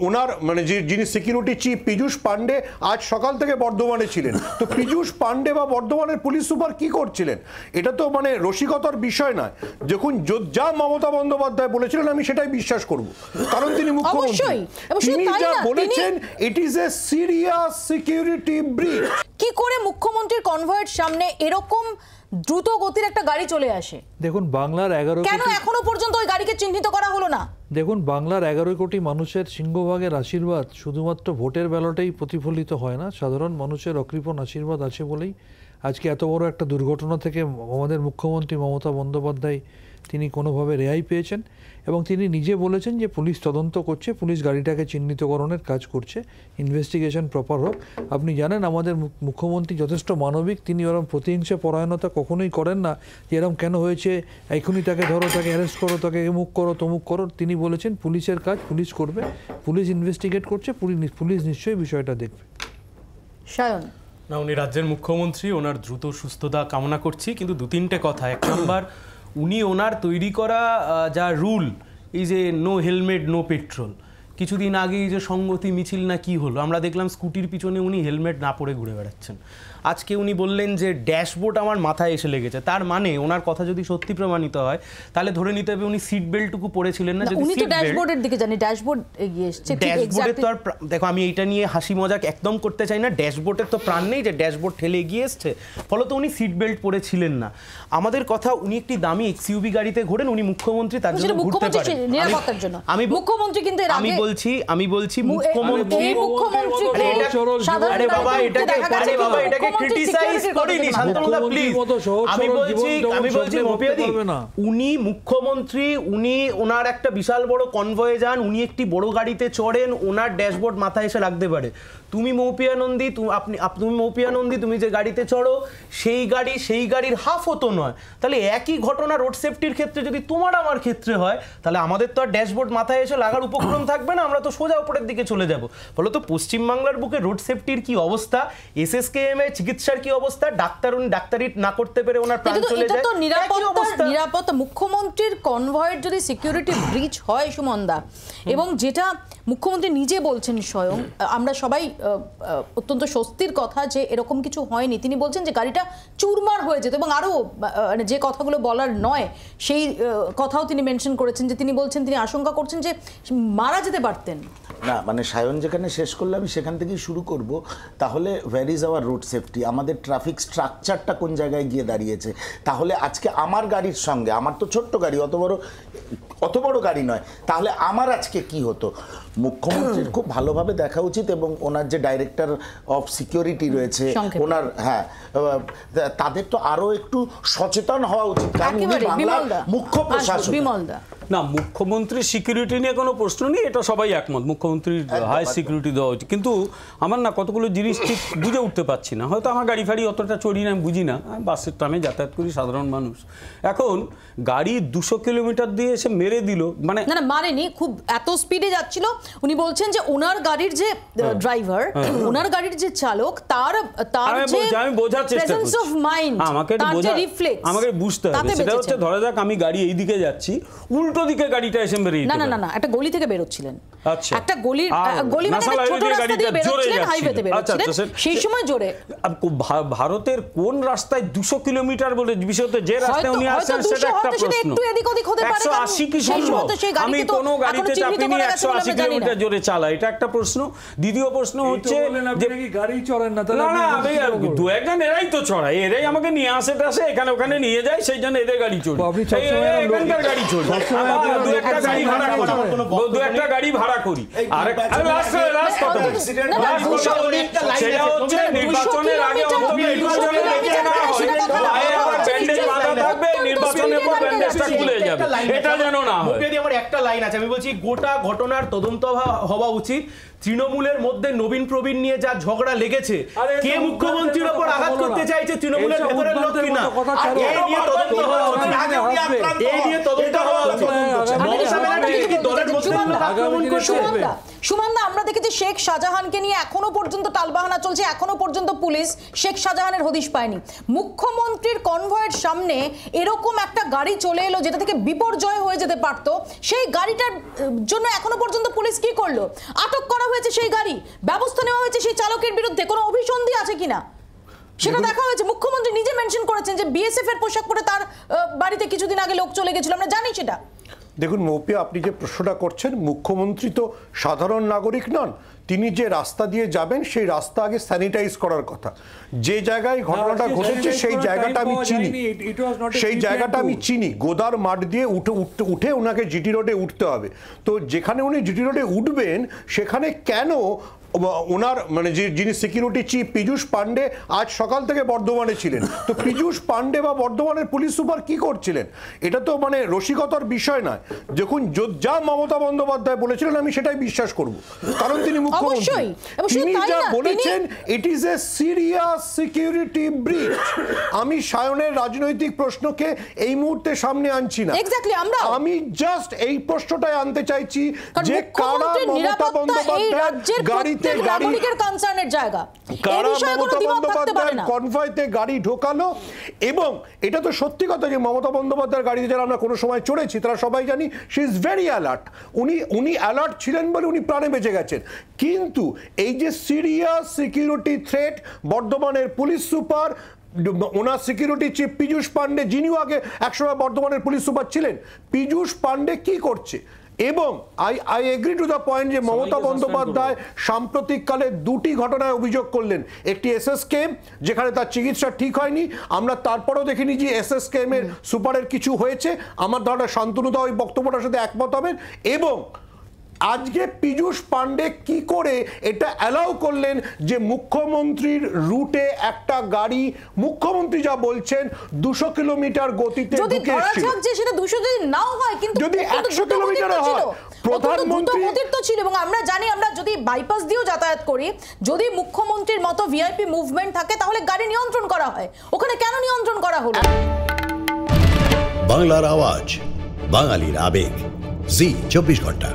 ওনার মানে যিনি security chief Piyush Pandey আজ সকাল থেকে বর্ধমানে ছিলেন, তো পীযূষ পান্ডে বা বর্ধমানের পুলিশ সুপার কি করছিলেন? এটা তো মানে রসিকতার বিষয় নয়। দেখুন, যা মমতা বন্দ্যোপাধ্যায় বলেছিলেন আমি সেটাই বিশ্বাস করব, কারণ তিনি মুখ্যমন্ত্রী। তিনি যা বলেছেন it is a serious security breach. কি করে মুখ্যমন্ত্রীর কনভয়ের সামনে এরকম দ্রুত গতির একটা গাড়ি চলে আসে? দেখুন, বাংলার 11 কেন এখনো পর্যন্ত ওই গাড়িকে চিহ্নিত করা হলো না? দেখুন, বাংলার 11 কোটি মানুষের সিংহভাগের আশীর্বাদ শুধুমাত্র ভোটের ব্যালটেই প্রতিফলিত হয় না। সাধারণ মানুষের অকৃপণ আশীর্বাদ আছে বলেই আজকে এত বড় একটা দুর্ঘটনা থেকে আমাদের মুখ্যমন্ত্রী মমতা বন্দ্যোপাধ্যায় তিনি কোনোভাবে রেহাই পেয়েছেন এবং তিনি নিজে বলেছেন যে পুলিশ তদন্ত করছে, পুলিশ গাড়িটাকে চিহ্নিতকরণের কাজ করছে, ইনভেস্টিগেশন প্রপার হোক। আপনি জানেন আমাদের মুখ্যমন্ত্রী যথেষ্ট মানবিক, তিনি ওরকম প্রতিহিংসা পরায়ণতা কখনোই করেন না যে এরকম কেন হয়েছে, এখনই তাকে ধরো, তাকে অ্যারেস্ট করো, তাকে এমুক করো তমুক করো। তিনি বলেছেন পুলিশের কাজ পুলিশ করবে, পুলিশ ইনভেস্টিগেট করছে, পুলিশ নিশ্চয়ই বিষয়টা দেখবে। সায়ন, না, উনি রাজ্যের মুখ্যমন্ত্রী, ওনার দ্রুত সুস্থতা কামনা করছি, কিন্তু 2-3টে কথা। এক নম্বর, উনি ওনার তৈরি করা যা রুল, এই যে নো হেলমেট নো পেট্রোল, কিছুদিন আগে এই যে সংগতি মিছিল না কি হলো, আমরা দেখলাম স্কুটির পিছনে উনি হেলমেট না পরে ঘুরে বেড়াচ্ছেন। আজকে উনি বললেন যে ড্যাশবোর্ড আমার মাথায় এসে লেগেছে, তার মানে ওনার কথা যদি সত্যি প্রমাণিত হয় তাহলে ধরে নিতে হবে উনি সিট বেল্টটুকু পরেছিলেন না। যদি উনি তো ড্যাশবোর্ডের দিকে জানি, ড্যাশবোর্ড এগিয়ে এসেছে, ঠিক ড্যাশবোর্ডের তো আর দেখো, আমি এইটা নিয়ে হাসি মজাক একদম করতে চাই না, ড্যাশবোর্ডের তো প্রাণ নেই যে ড্যাশবোর্ড ঠেলে এগিয়ে এসছে, ফলত উনি সিট বেল্ট পরেছিলেন না। আমাদের কথা, উনি একটি দামি এক্সইউভি গাড়িতে ঘোরেন, উনি মুখ্যমন্ত্রী, তার জন্য ঘুরতে পারেন নিরাপত্তার জন্য। মুখ্যমন্ত্রী কিন্তু আমি বলছি মুখ্যমন্ত্রী, আরে বাবা এটাকে ক্রিটিসাইজ করিনি, শান্তনুদা প্লিজ। আমি বলছি মপিয়াদি, উনি মুখ্যমন্ত্রী, উনি ওনার একটা বিশাল বড় কনভয়ে যান, উনি একটি বড় গাড়িতে চড়েন, ওনার ড্যাশবোর্ড মাথায় এসে লাগতে পারে। তুমি মৌপিয়ানন্দী, তুমি যে গাড়িতে চড়ো সেই গাড়ির হাফ হতো নয়, তাহলে একই ঘটনা রোড সেফটির ক্ষেত্রে যদি তোমার আমার ক্ষেত্রে হয় তাহলে আমাদের তো আর ড্যাশবোর্ড মাথায় এসে লাগার উপক্রম থাকবে না, আমরা তো সোজা উপরের দিকে চলে যাব। ফলত পশ্চিমবাংলার বুকে রোড সেফটির কি অবস্থা, এসএসকেএম এর চিকিৎসার কি অবস্থা, ডাক্তারি না করতে পেরে ওনার প্রাণ চলে যায়। তো নিরাপত্তা মুখ্যমন্ত্রীর কনভয়ের যদি সিকিউরিটি ব্রিচ হয় সুমনদা, এবং যেটা মুখ্যমন্ত্রী নিজে বলছেন স্বয়ং, আমরা সবাই অত্যন্ত স্বস্তির কথা যে এরকম কিছু হয়নি। তিনি বলছেন যে গাড়িটা চুরমার হয়ে যেত, এবং আরও যে কথাগুলো বলার নয় সেই কথাও তিনি মেনশন করেছেন, যে তিনি বলছেন তিনি আশঙ্কা করছেন যে মারা যেতে পারতেন। না মানে সায়ন যেখানে শেষ করলে আমি সেখান থেকেই শুরু করব। তাহলে where is our road safety, আমাদের ট্রাফিক স্ট্রাকচারটা কোন জায়গায় গিয়ে দাঁড়িয়েছে? তাহলে আজকে আমার গাড়ির সঙ্গে, আমার তো ছোট্ট গাড়ি, অত বড় গাড়ি নয়, তাহলে আমার আজকে কি হতো? মুখ্যমন্ত্রীর খুব ভালোভাবে দেখা উচিত, এবং ওনার যে ডাইরেক্টর অফ সিকিউরিটি রয়েছে ওনার, হ্যাঁ, তাদের তো আরো একটু সচেতন হওয়া উচিত, কারণ উনি বাংলার মুখ্য প্রশাসক। না, মুখ্যমন্ত্রীর সিকিউরিটি নিয়ে কোনো প্রশ্ন নেই, এটা সবাই একমত, মুখ্যমন্ত্রীর হাই সিকিউরিটি দেওয়া উচিত। কিন্তু আমার না কতগুলো জিনিস ঠিক বুঝে উঠতে পারছি না, হয়তো আমার গাড়ি ফাড়ি অতটা চড়ি না, আমি বুঝি না, আমি বাসের ট্রামে যাতায়াত করি, সাধারণ মানুষ। এখন গাড়ি 200 কিলোমিটার দিয়ে এসে মেরে দিল, মানে না মারেনি, খুব এত স্পিডে যাচ্ছিল। উনি বলছেন যে ওনার গাড়ির যে ড্রাইভার, ওনার গাড়ির যে চালক, তার আমি বোঝার চেষ্টা করছি, আমাকে বুঝতে হবে। সেটা হচ্ছে, ধরা যাক আমি গাড়ি এই দিকে যাচ্ছি, উল্টো দিকে গাড়িটা এসে বেরিয়ে, না একটা গলি থেকে বেরোচ্ছিলেন, একটা গলি মানে ছোট রাস্তা দিয়ে বেরোচ্ছিলেন, হাইওয়েতে বেরোচ্ছিলেন, সেই সময় জোরে। ভারতের কোন রাস্তায় 200 কিলোমিটার বলে বিষয়তে, যে রাস্তায় উনি আসছেন সেটা একটা প্রশ্ন। 180 কি সম্ভব? আমি কোনো গাড়িতে চাপিনি 180 কিলোমিটার জোরে চালাই, এটা একটা প্রশ্ন। দ্বিতীয় প্রশ্ন হচ্ছে যে গাড়ি চড়েন না, না আমি দু একজন এরাই তো চড়াই, এরাই আমাকে নিয়ে আসে টাসে এখানে ওখানে নিয়ে যায়, সেই জন্য এদের গাড়ি চড়ি, এখানকার গাড়ি চড়ি, দু একটা গাড়ি ভাড়া করি। আর সেটা হচ্ছে নির্বাচনের আগে নির্বাচনের পর ব্যান্ডেজটা খুলে যাবে, এটা যেন না হয়। আমার একটা লাইন আছে, আমি বলছি গোটা ঘটনার তদন্ত হওয়া উচিত। তৃণমূলের মধ্যে নবীন প্রবীণ নিয়ে যা ঝগড়া লেগেছে, কে মুখ্যমন্ত্রীর উপর আঘাত করতে চাইছে, তৃণমূলের ভেতরের লোক কিনা, এই নিয়ে তদন্ত হওয়া উচিত। সুমনদা, আমরা দেখেছি শেখ শাহজাহানকে নিয়ে এখনো পর্যন্ত টালবাহানা চলছে, এখনো পর্যন্ত পুলিশ শেখ শাহজাহানের হদিশ পায়নি। মুখ্যমন্ত্রীর কনভয়ের সামনে এরকম একটা গাড়ি চলে এলো যেটা থেকে বিপর্যয় হয়ে যেতে পারত, সেই গাড়িটার জন্য এখনো পর্যন্ত পুলিশ কি করলো? আটক করা হয়েছে সেই গাড়ি, ব্যবস্থা নেওয়া হয়েছে সেই চালকের বিরুদ্ধে, কোনো অভিসন্ধি আছে কিনা সেটা দেখা হয়েছে। মুখ্যমন্ত্রী নিজে মেনশন করেছেন যে বিএসএফ এর পোশাক পরে তার বাড়িতে কিছুদিন আগে লোক চলে গেছিল, আমরা জানি সেটা। দেখুন মৌপিয়া, আপনি যে প্রশ্নটা করছেন, মুখ্যমন্ত্রী তো সাধারণ নাগরিক নন, তিনি যে রাস্তা দিয়ে যাবেন সেই রাস্তা আগে স্যানিটাইজ করার কথা। যে জায়গায় ঘটনাটা ঘটেছে সেই জায়গাটা আমি চিনি, সেই জায়গাটা আমি চিনি। গোদার মাঠ দিয়ে উঠে ওনাকে জিটি রোডে উঠতে হবে। তো যেখানে উনি জিটি রোডে উঠবেন সেখানে কেন ওনার মানে যিনি সিকিউরিটি চিফ পীযূষ পান্ডে আজ সকাল থেকে বর্ধমানে ছিলেন, তো পীযূষ পান্ডে বা বর্ধমানের পুলিশ সুপার কি করছিলেন? এটা তো মানে রসিকতার বিষয় নয়। দেখুন, যা মমতা বন্দ্যোপাধ্যায় বলেছিলেন আমি সেটাই বিশ্বাস করব, কারণ তিনি মুখ্যমন্ত্রী। তিনি যা বলেছেন, it is a serious security breach. আমি সায়নের রাজনৈতিক প্রশ্নকে এই মুহূর্তে সামনে আনছি না, আমি জাস্ট এই প্রশ্নটাই আনতে চাইছি যে কারা মমতা বন্দ্যোপাধ্যায় গাড়ি কনভয়েতে গাড়ি ঢোকালো। এবং এটা তো সত্যি কথা যে মমতা বন্দ্যোপাধ্যায়ের গাড়িতে যারা আমরা কোনো সময় চড়েছি তারা সবাই জানি শি ইজ ভেরি অ্যালার্ট। উনি অ্যালার্ট ছিলেন বলে উনি প্রাণে বেঁচে গেছেন। কিন্তু এই যে সিরিয়াস সিকিউরিটি থ্রেট, বর্ধমানের পুলিশ সুপার, ওনার সিকিউরিটি চিফ পীযূষ পান্ডে, যিনিও আগে একসময় বর্ধমানের পুলিশ সুপার ছিলেন, পীযূষ পান্ডে কি করছে? এবং I agree to the point যে মমতা বন্দ্যোপাধ্যায় সাম্প্রতিককালে দুটি ঘটনায় অভিযোগ করলেন। একটি এসএসকেএম, যেখানে তার চিকিৎসা ঠিক হয়নি, আমরা তারপরেও দেখিনি যে এসএসকেএম এর সুপারের কিছু হয়েছে। আমার ধারণা শান্তনুদা ওই বক্তব্যটার সাথে একমত হবেন। এবং আজকে পীযূষ পান্ডে কি করে এটা অ্যালাউ করলেন যে মুখ্যমন্ত্রীর রুটে একটা গাড়ি, মুখ্যমন্ত্রী যা বলছেন 200 কিলোমিটার গতিতে ঢুকে এসেছিল, সেটা 200 যদি নাও হয়, কিন্তু যদি 100 কিলোমিটার হয়, প্রধানমন্ত্রী ছিল। এবং আমরা জানি, আমরা যদি বাইপাস দিয়েও যাতায়াত করি, যদি মুখ্যমন্ত্রীর মতো ভিআইপি মুভমেন্ট থাকে তাহলে গাড়ি নিয়ন্ত্রণ করা হয়, ওখানে কেন নিয়ন্ত্রণ করা হলো? বাংলার আওয়াজ, বাঙালির আবেগ, জি 24 ঘন্টা।